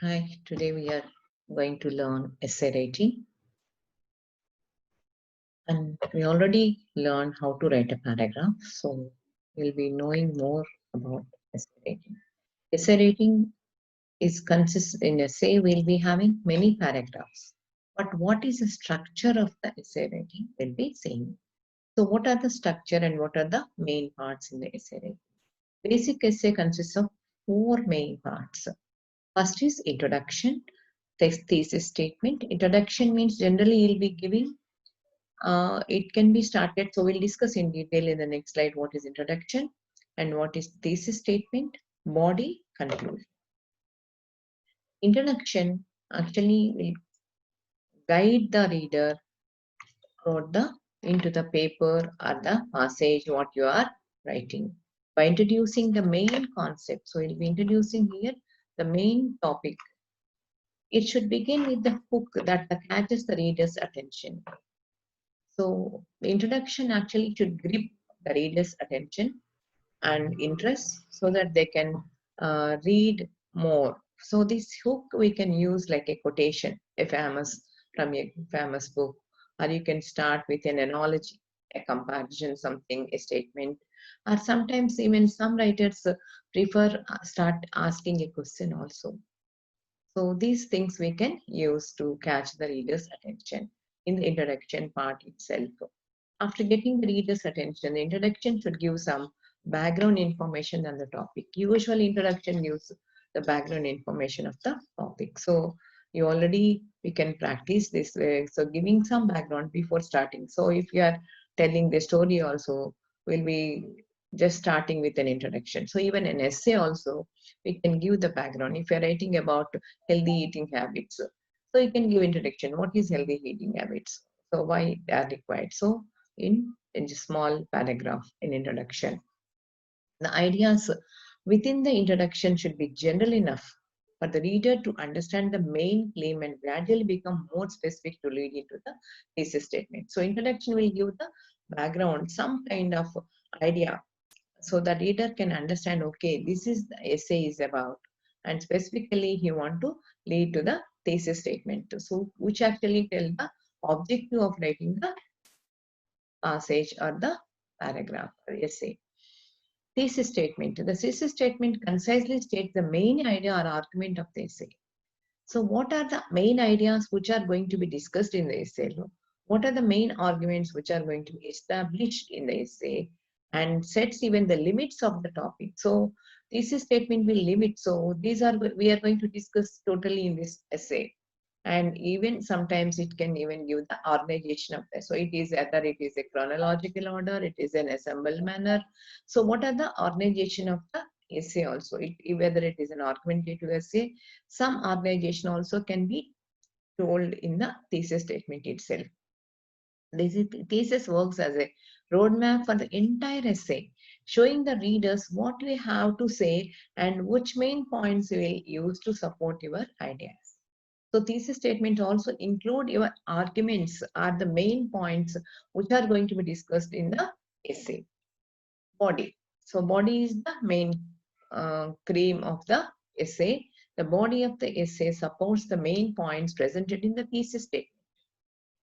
Hi, today we are going to learn essay writing, and we already learned how to write a paragraph, so we'll be knowing more about essay writing. Essay writing is consists in essay, we'll be having many paragraphs, but what is the structure of the essay writing we'll be seeing. So what are the structure and what are the main parts in the essay writing? Basic essay consists of four main parts. First is introduction, thesis statement. Introduction means generally you'll be giving, it can be started. So we'll discuss in detail in the next slide what is introduction and what is thesis statement, body, conclusion. Introduction actually will guide the reader or into the paper or the passage what you are writing by introducing the main concept. So we'll be introducing here the main topic. It should begin with the hook that catches the reader's attention. So the introduction actually should grip the reader's attention and interest so that they can read more. So this hook we can use like a quotation, a famous from a famous book, or you can start with an analogy, a comparison, something, a statement, or sometimes even some writers prefer start asking a question also. So these things we can use to catch the reader's attention in the introduction part itself. After getting the reader's attention, the introduction should give some background information on the topic. Usually introduction gives the background information of the topic. So we can practice this way. So giving some background before starting. So if you are telling the story also, will be just starting with an introduction. So even an essay also, we can give the background. If you're writing about healthy eating habits, so you can give introduction. What is healthy eating habits? So why they are required? So in a small paragraph in introduction. The ideas within the introduction should be general enough for the reader to understand the main claim and gradually become more specific to lead into the thesis statement. So introduction will give the background, some kind of idea, so the reader can understand, okay, this is the essay is about, and specifically he want to lead to the thesis statement. So which actually tell the objective of writing the passage or the paragraph or essay. Thesis statement. The thesis statement concisely states the main idea or argument of the essay. So what are the main ideas which are going to be discussed in the essay? What are the main arguments which are going to be established in the essay and sets even the limits of the topic? So thesis statement will limit. So these are we are going to discuss totally in this essay. And even sometimes it can even give the organization of this. So it is either it is a chronological order, it is an assembled manner. So what are the organization of the essay also? Whether it is an argumentative essay, some organization also can be told in the thesis statement itself. This thesis works as a roadmap for the entire essay, showing the readers what we have to say and which main points you will use to support your ideas. So thesis statement also include your arguments are the main points which are going to be discussed in the essay. Body. So body is the main cream of the essay. The body of the essay supports the main points presented in the thesis statement.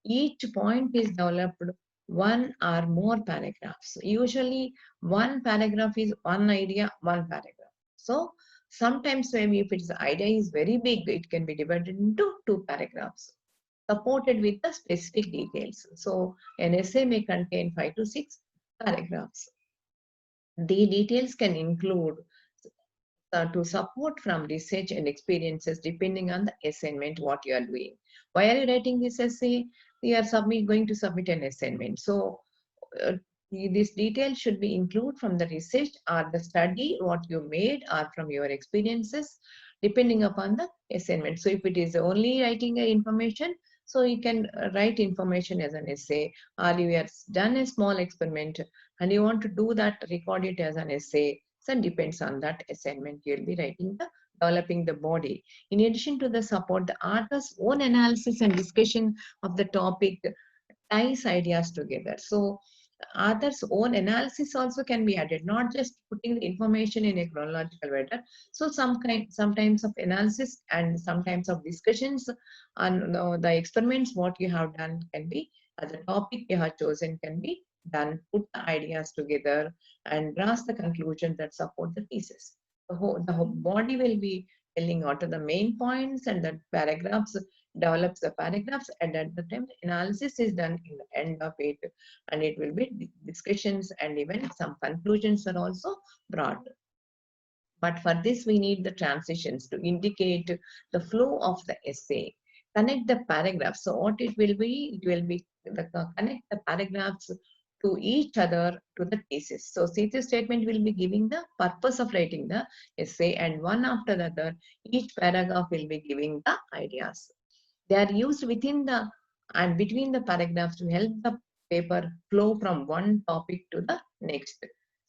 Each point is developed one or more paragraphs. Usually one paragraph is one idea, one paragraph. So sometimes maybe if its idea is very big, it can be divided into two paragraphs, supported with the specific details. So an essay may contain 5 to 6 paragraphs. The details can include to support from research and experiences depending on the assignment what you are doing. Why are you writing this essay? You are going to submit an assignment. So this detail should be included from the research or the study what you made or from your experiences depending upon the assignment. So if it is only writing information, so you can write information as an essay, or you have done a small experiment and you want to do that, record it as an essay. So it depends on that assignment. You'll be writing the developing the body. In addition to the support, the author's own analysis and discussion of the topic ties ideas together. So Others' own analysis also can be added, not just putting the information in a chronological order. So sometimes of analysis and sometimes of discussions on the experiments what you have done can be, the topic you have chosen can be done, put the ideas together and draws the conclusion that support the thesis. The whole body will be telling what are the main points, and the paragraphs develops the paragraphs, and at the time analysis is done in the end of it, and it will be discussions and even some conclusions are also brought. But for this, we need the transitions to indicate the flow of the essay. Connect the paragraphs. So what it will be connect the paragraphs to each other to the thesis. So thesis statement will be giving the purpose of writing the essay, and one after the other, each paragraph will be giving the ideas. They are used within the and between the paragraphs to help the paper flow from one topic to the next.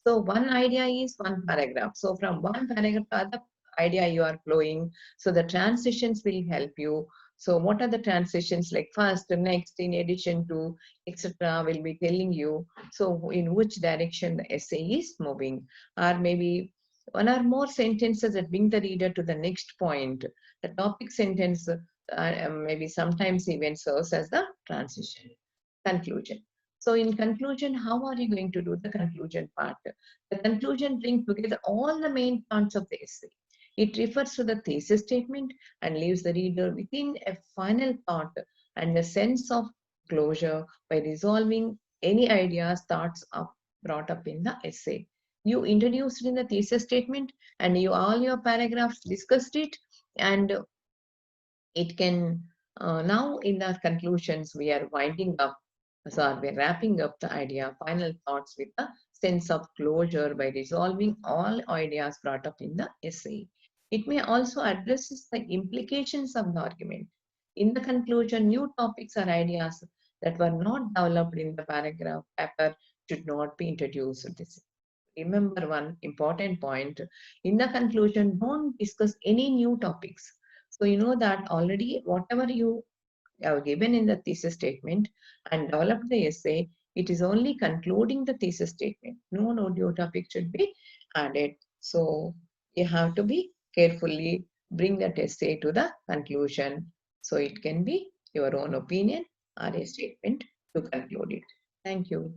So one idea is one paragraph. So from one paragraph to other idea you are flowing. So the transitions will help you. So what are the transitions like first, next, in addition to, etc. will be telling you. So in which direction the essay is moving, or maybe one or more sentences that bring the reader to the next point. The topic sentence maybe sometimes even serves as the transition. Conclusion. So in conclusion, how are you going to do the conclusion part? The conclusion brings together all the main parts of the essay. It refers to the thesis statement and leaves the reader within a final thought and a sense of closure by resolving any ideas, thoughts brought up in the essay. You introduced in the thesis statement, and you all your paragraphs discussed it, and it can now in our conclusions we are winding up, so we're wrapping up the idea final thoughts with a sense of closure by resolving all ideas brought up in the essay. It may also addresses the implications of the argument. In the conclusion, new topics or ideas that were not developed in the paragraph paper should not be introduced. This, remember one important point. In the conclusion, don't discuss any new topics. So you know that already whatever you have given in the thesis statement and developed the essay, it is only concluding the thesis statement. No new topic should be added. So you have to be carefully bring that essay to the conclusion. So it can be your own opinion or a statement to conclude it. Thank you.